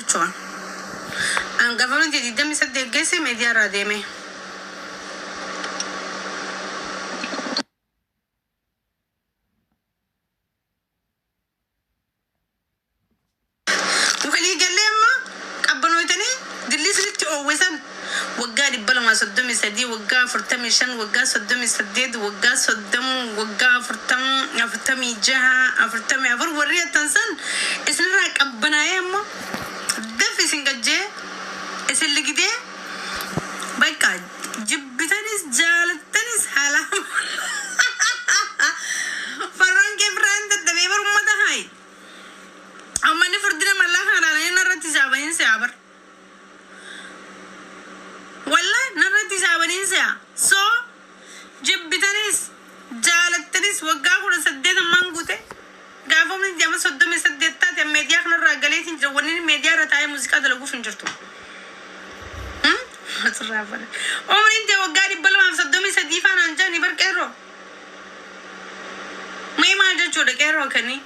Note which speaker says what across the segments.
Speaker 1: jechuun hangafoonni 28 geesse miidiyaa irraa deeme. Walii galee amma qabbanootanii dilli sirriitti oowwisan waggaa 233 waggaa 45 waggaa 38 waggaa 30 waggaa 40 46 warri attansan isinirraa qabbanaa'ee ammoo daffi isin gajjee isin ligidee bakka jibbitanis jaalattanis haala farroon kee biraan dadhabee barummata haayi amma inni furdina mallaa kanaan narratti saabaniin si'a bar wallahi narratti saabaniin si'a soo jibbitanis jaalattanis waggaa 18 ammaan guute gaafamni jama 38 taate meediyaa kanarraa galeetiin jira wanni meediyaa irra taa'ee muuziqaa dalaguuf hin jirtu. Umriin tee waggaa 233 faanaan jaani bar qeerroo. Mee maal jechuudha qeerroo kanii?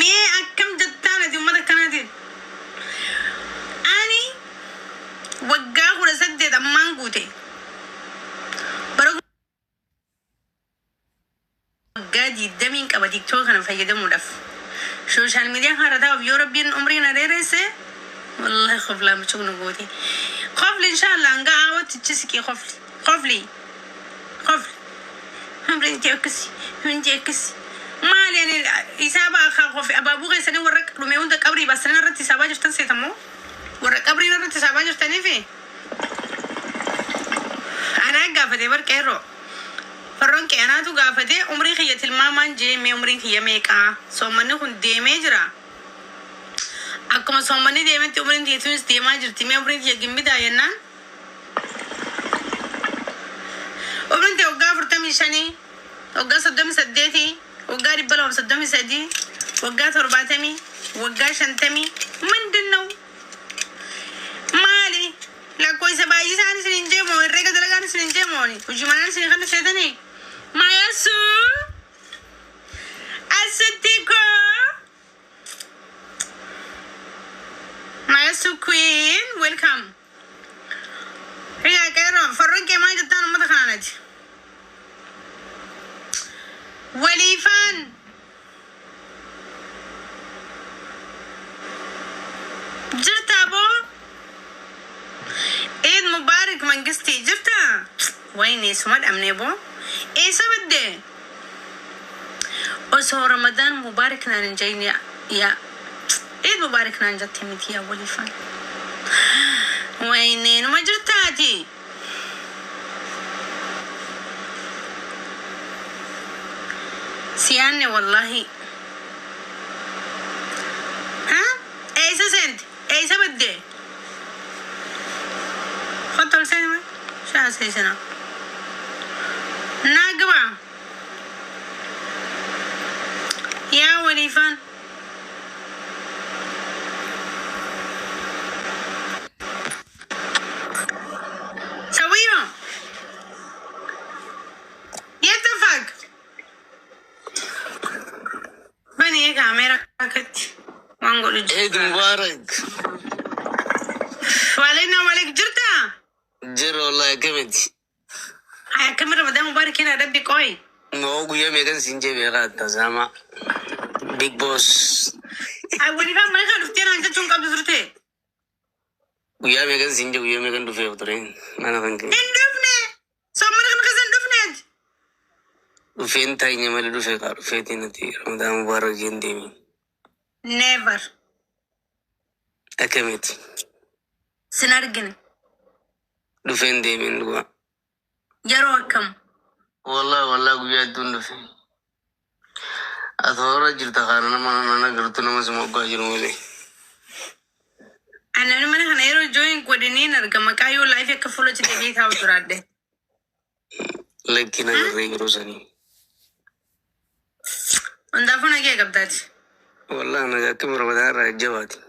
Speaker 1: Mee akkam jettaan ati uummata kanaatiin? Ani waggaa 18 ammaan guute. Gadi damiin qaba TikTok kana fayyadamuudhaaf. Social media harataaf yoo rabbiin umriin adeeresse wallahi khofla mucuu nugooti. Khofli inshallah anga awat chisiki khofli. Umriin teekisi hunjeekisi. Maal yani isaba akha khofi ababu geesani warra dhume hunda qabri basana irratti isaba jirtan seetamo. Warra qabri irratti isaba jirtanii fi ana gaafate bar qeerroo. Farroon kee anaatu gaafate umrii kiyya tilmaamaan jeemee umriin kiyya meeqaa soommanni kun deemee jira. Akkuma soommanni deemetti umriin kiyya deemaa jirti mee umriin kiyya gimbidaa jennaan. Umriin kiyya waggaa 45 waggaa 38 waggaa 233 waggaa 70 waggaa 50 ምንድን ነው maali lakkoofsa baay'ee isaan isin hin jeemoo herreega dalagaan isin hin jeemooni hujimanaan isin kana seetanii Mayasu Asutiko Mayasu Queen, welcome. Riya Kero, Farron ke mai jattan ummata khanati. Walifan jirta bo Eid Mubarak mangisti jirta wayne sumad amne bo sabde oso Ramadan Mubarak nan jayni ya Eid Mubarak nan jatimiti ya walifan wayne no majirtati siyanne wallahi ha sent sabde خطر سينما شو سيسنا ناقبة يا وليفان سويهم يتفق بني كاميرا كت وانقول
Speaker 2: عيد مبارك
Speaker 1: وعلينا وعليك جرتا
Speaker 2: جر والله كمت
Speaker 1: هيا كم رمضان مبارك هنا ربي قوي
Speaker 2: موجو يوم يكن سنجي بيغات تزاما بيج بوس
Speaker 1: أولي فهم ما يخالف تينا أنت تشون قبل زرتي
Speaker 2: ويوم يكن سنجي ويوم يكن دفع وطرين أنا فنك
Speaker 1: إندفني سمر خن خزن دفني
Speaker 2: وفين تايني مالي دفع قارو فيتي نتي رمضان مبارك جنديمي
Speaker 1: never
Speaker 2: أكمت
Speaker 1: سنرجن
Speaker 2: دفين ديمين لغا
Speaker 1: جرو كم
Speaker 2: والله قويا دون دفين أثورا جرتا خارنا ما أنا قرتنا ما سموكا جرمولي
Speaker 1: أنا من هنا يرو جوين كودينين أرجع كايو لايف يكفلو تدي ثاو تراد
Speaker 2: لكن أنا غير روساني
Speaker 1: وندافعنا كي قبضات
Speaker 2: والله أنا جاكم رمضان رجواتي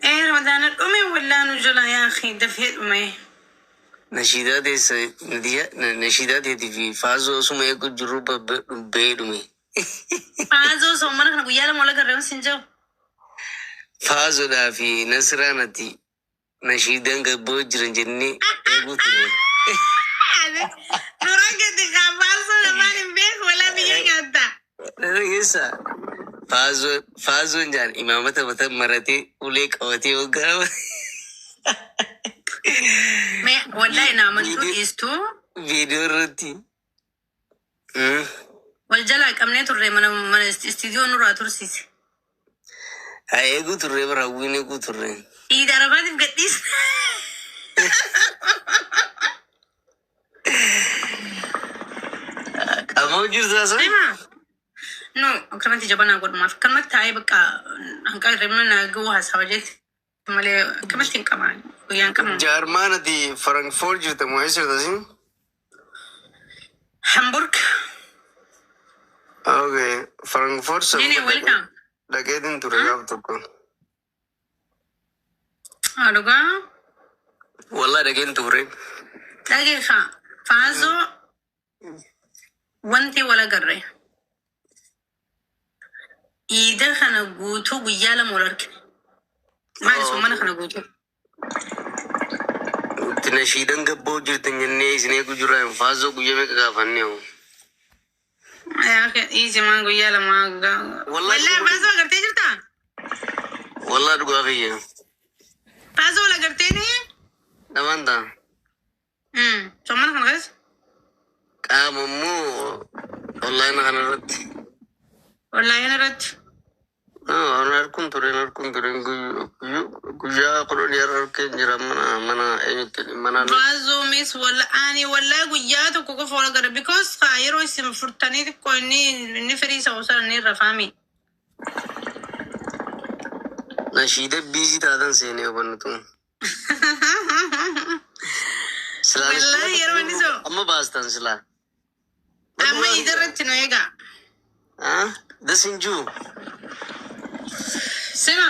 Speaker 1: رمضان الأمي ولا نجلا يا أخي دفيت أمي
Speaker 2: nashiidaa teetii fi faazoo osuma eegu jiru ba'ee dhume.
Speaker 1: Faazoo soomana kana guyyaa lama wala garreewwan sin jiru.
Speaker 2: Faazoodhaa fi Nasiraanati nashiidaan gabboo jiran jennee eeguu ture.
Speaker 1: Duraan gadi kaa faazoo lamaan hin beeku walaa biyya nyaata.
Speaker 2: Keessa faazoon jaan imaamata mata maratee ulee qabatee hoggaa.
Speaker 1: Wallahi na amantuu dhiistuu.
Speaker 2: Viidiyoo irratti.
Speaker 1: Wal jalaa qabnee turre mana istiidiyoo nurraa tursiise.
Speaker 2: Haa eeguu turre bara hawwiin eeguu turre.
Speaker 1: Iida arabaatiif gadhiisa.
Speaker 2: Qamoo jirtu asoo?
Speaker 1: No, akkanumatti jabanaa godhumaaf akkanumatti taa'ee bakka hanqa hirribna naaguu haasawa jetti. Malee akkanumatti hin qaban guyyaan qaban.
Speaker 2: Jaarmaanati Frankfurt jirta moo eessa jirta siin?
Speaker 1: Hamburg.
Speaker 2: Okay, Frankfurt
Speaker 1: Nene welcome.
Speaker 2: dhaqeetiin ture gaaf tokko.
Speaker 1: Dhugaa.
Speaker 2: Wallaa dhaqeen ture.
Speaker 1: Dhageessaa faazoo wanti wal agarre. Iida kana guutuu guyyaa lama wal argine. Maali soomana kana guutuu?
Speaker 2: Nashiidaan gabboo jirtan jennee isin eegu jira faazoo guyyaa meeqa gaafannee hoo?
Speaker 1: Iisi maan guyyaa lama. Wallahi faazoo agartee jirtaa?
Speaker 2: Wallaa dhugaa fayyaa.
Speaker 1: Faazoo wal agartee ni?
Speaker 2: Dhamaan ta'a.
Speaker 1: Soomana kana keessa?
Speaker 2: Qaama immoo onlaayina kana irratti.
Speaker 1: Onlaayina irratti?
Speaker 2: Harkuun ture guyyaa kudhan yeroo harkeen jira mana eenyutti mana.
Speaker 1: Faazoo mis ani wallahi guyyaa tokko qofa wal agarre because yeroo isin furtanii xiqqoo inni firii isa osoo inni irra faami.
Speaker 2: Nashiida biizii taatan seenee hubannutu.
Speaker 1: Wallahi yeroo inni soo.
Speaker 2: Amma baastan silaa.
Speaker 1: Amma idarratti nu eegaa.
Speaker 2: Dasinjuu.
Speaker 1: Sima.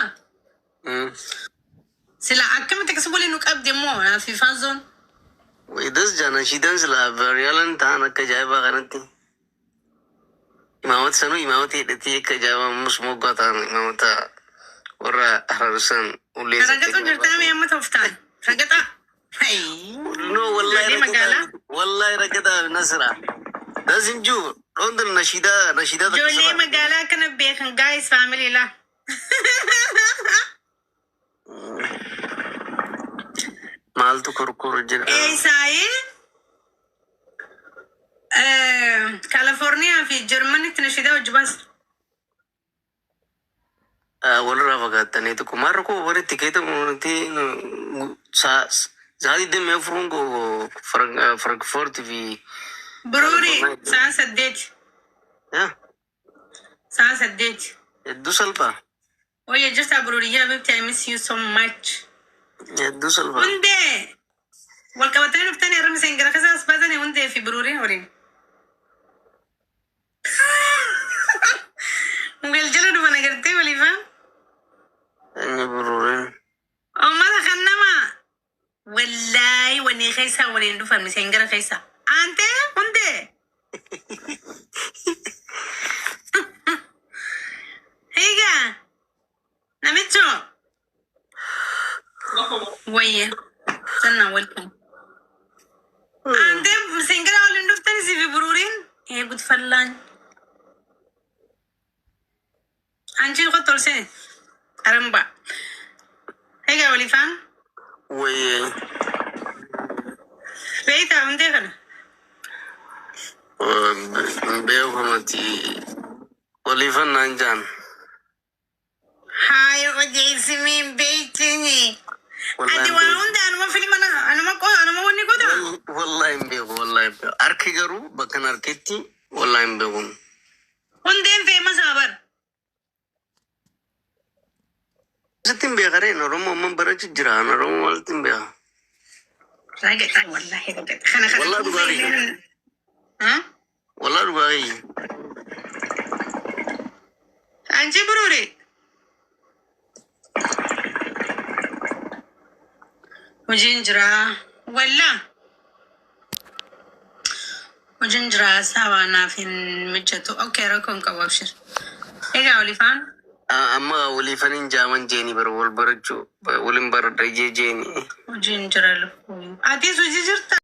Speaker 1: Sila akkamitti akkasii waliin nu qabdi immoo fi faazoon.
Speaker 2: Das jana nashiidaan silaa bariyaalan ta'an akka ajaa'ibaa kanatti. Imaamota sanuu imaamota hidhatee akka ajaa'ibaa ammas moggaa ta'an imaamota warra hararsan ulee.
Speaker 1: Ragaxoo jirtaa mee amma tooftaan? Ragaxaa.
Speaker 2: No wallahi ragaxaa Nasira. Dasinjuu dhoondal nashiidaa takka.
Speaker 1: Ijoollee magaalaa kana beekan guys family la.
Speaker 2: Maaltu kurkuru jira?
Speaker 1: Eesaayi Kaalifoorniyaa fi Jarmaniitti nashiidaa hojii baasu.
Speaker 2: Walirraa fagaattaniitu kumaarra koo walitti keetamuuti sa'aatii deemee furuun koo Frankfurt fi
Speaker 1: Buruuri sa'a 8. Sa'a 8.
Speaker 2: Hedduu salphaa.
Speaker 1: Oye jirtaa Buruuriyyaa beekti I miss you so much.
Speaker 2: Hedduu salphaa.
Speaker 1: Hundee wal qabatanii dhuftanii har'a miseen gara kasaas baatanii hundee fi Buruuriin waliin. Wal jala dhufan agartee waliifaa?
Speaker 2: Inni Buruuriin.
Speaker 1: Uummata kan namaa wallaahi wanni keessaa waliin dhufan miseen gara keessaa. Aantee hundee. Higa namicho wayye sanna welcome. Ante singara waliin dhuftani si fi Buruuriin eegut fallaan. Anjil ko tolse aramba. Higa walifaan?
Speaker 2: Wayye.
Speaker 1: Beita hundee kana?
Speaker 2: Beekamati walifaan naan jaan.
Speaker 1: Hayo ojeesimiin beeytini. Ati waa hunda anuma filima anuma wanni godha.
Speaker 2: Wallahi hin beeku. Harki garuu bakka harkitti wallahi hin beeku.
Speaker 1: Hundeen feema saabar.
Speaker 2: Sitti hin beekaree Oromoo amman barachi jira. Oromoo walitti hin beeka.
Speaker 1: Ragaxa wallahi ragaxa. Kana
Speaker 2: Wallahi dhugaatii. Wallahi dhugaatii.
Speaker 1: Anji Buruuri. Hojiin jira. Walla وجنجرة سوا نافين مجتو أوكي ركون كوابشر إيه أوليفان
Speaker 2: أما وليفنين جامن جيني برول برجو ولين برد جيني
Speaker 1: وجنجرة لفو أتي سوجي جرتا